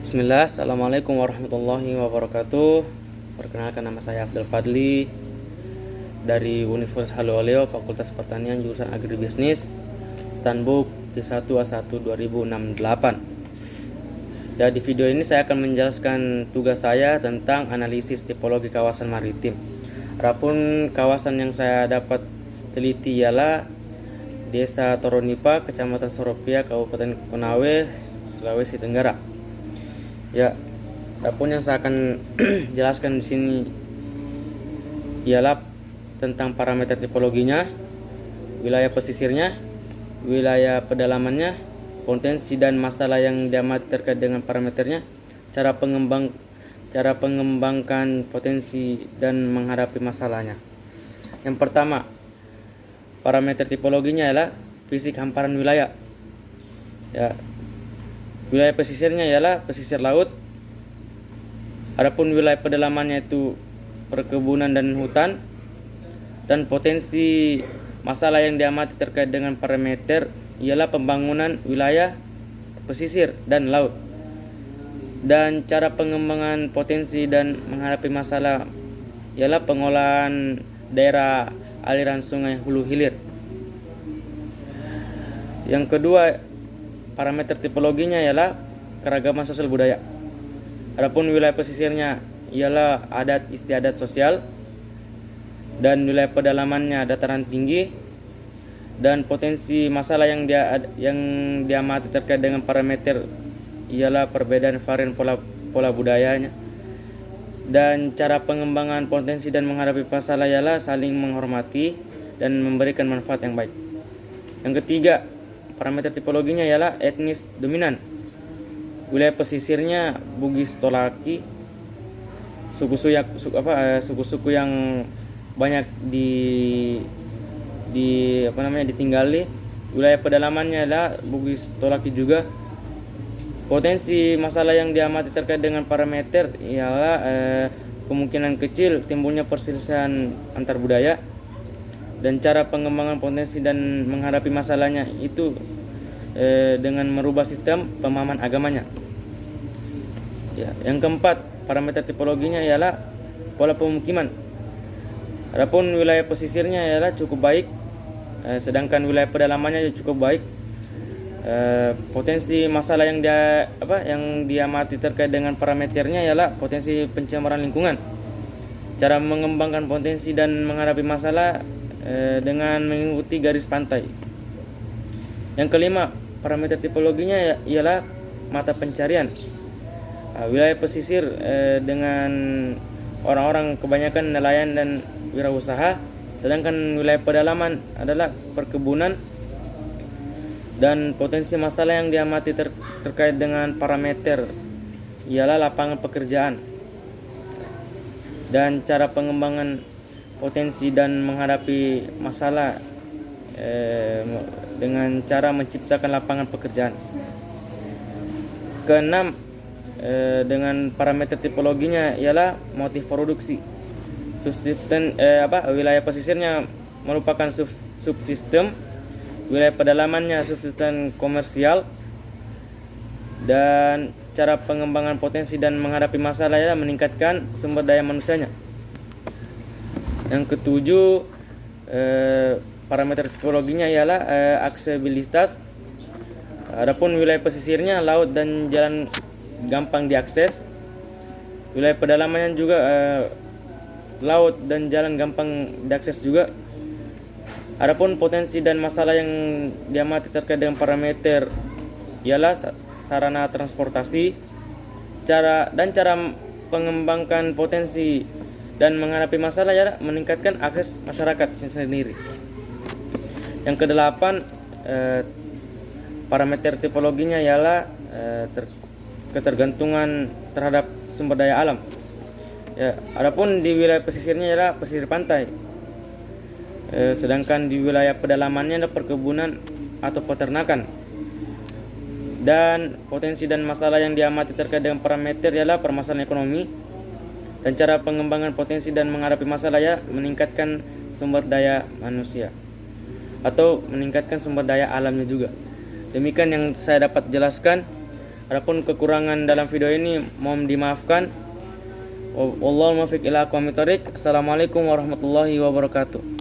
Bismillah, Assalamualaikum warahmatullahi wabarakatuh. Perkenalkan, nama saya Abdul Fadli dari Universitas Haloleo, Fakultas Pertanian, jurusan Agribisnis, Stanbook D1A1 2068. Ya, di video ini saya akan menjelaskan tugas saya tentang analisis tipologi kawasan maritim. Adapun kawasan yang saya dapat teliti ialah Desa Toronipa, Kecamatan Soropia, Kabupaten Konawe, Sulawesi Tenggara. Ya, adapun yang saya akan jelaskan di sini ialah tentang parameter tipologinya, wilayah pesisirnya, wilayah pedalamannya, potensi dan masalah yang diamati terkait dengan parameternya, cara pengembangkan potensi dan menghadapi masalahnya. Yang pertama, parameter tipologinya ialah fisik hamparan wilayah. Ya, wilayah pesisirnya ialah pesisir laut. Adapun wilayah pedalamannya itu perkebunan dan hutan. Dan potensi masalah yang diamati terkait dengan parameter ialah pembangunan wilayah pesisir dan laut. Dan cara pengembangan potensi dan menghadapi masalah ialah pengolahan daerah aliran sungai hulu hilir. Yang kedua, parameter tipologinya ialah keragaman sosial budaya. Adapun wilayah pesisirnya ialah adat istiadat sosial, dan wilayah pedalamannya dataran tinggi. Dan potensi masalah yang diamati terkait dengan parameter ialah perbedaan varian pola budayanya. Dan cara pengembangan potensi dan menghadapi masalah ialah saling menghormati dan memberikan manfaat yang baik. Yang ketiga, parameter tipologinya ialah etnis dominan. Wilayah pesisirnya Bugis Tolaki, suku-suku yang banyak ditinggali. Wilayah pedalamannya adalah Bugis Tolaki juga. Potensi masalah yang diamati terkait dengan parameter ialah kemungkinan kecil timbulnya perselisihan antar budaya. Dan cara pengembangan potensi dan menghadapi masalahnya itu dengan merubah sistem pemahaman agamanya. Ya, yang keempat, parameter tipologinya ialah pola pemukiman. Adapun wilayah pesisirnya ialah cukup baik, sedangkan wilayah pedalamannya cukup baik. Potensi masalah yang diamati terkait dengan parameternya ialah potensi pencemaran lingkungan. Cara mengembangkan potensi dan menghadapi masalah dengan mengikuti garis pantai. Yang kelima, parameter tipologinya ialah mata pencarian. Wilayah pesisir dengan orang-orang kebanyakan nelayan dan wirausaha, sedangkan wilayah pedalaman adalah perkebunan. Dan potensi masalah yang diamati terkait dengan parameter ialah lapangan pekerjaan. Dan cara pengembangan potensi dan menghadapi masalah dengan cara menciptakan lapangan pekerjaan. Keenam, dengan parameter tipologinya ialah motif produksi. Wilayah pesisirnya merupakan subsistem, wilayah pedalamannya subsisten komersial. Dan cara pengembangan potensi dan menghadapi masalah ialah meningkatkan sumber daya manusianya. Yang ketujuh, parameter tipologinya ialah aksesibilitas. Adapun wilayah pesisirnya laut dan jalan gampang diakses. Wilayah pedalamannya juga laut dan jalan gampang diakses juga. Adapun potensi dan masalah yang diamati terkait dengan parameter ialah sarana transportasi. Cara pengembangkan potensi dan menghadapi masalah ialah meningkatkan akses masyarakat sendiri. Yang kedelapan, parameter tipologinya ialah ketergantungan terhadap sumber daya alam. Ya, adapun di wilayah pesisirnya ialah pesisir pantai. Sedangkan di wilayah pedalamannya ada perkebunan atau peternakan. Dan potensi dan masalah yang diamati terkait dengan parameter ialah permasalahan ekonomi. Dan cara pengembangan potensi dan menghadapi masalah ya meningkatkan sumber daya manusia atau meningkatkan sumber daya alamnya juga. Demikian yang saya dapat jelaskan. Adapun kekurangan dalam video ini mohon dimaafkan. Wallahul muwaffiq ila aqwamit thoriq. Assalamualaikum warahmatullahi wabarakatuh.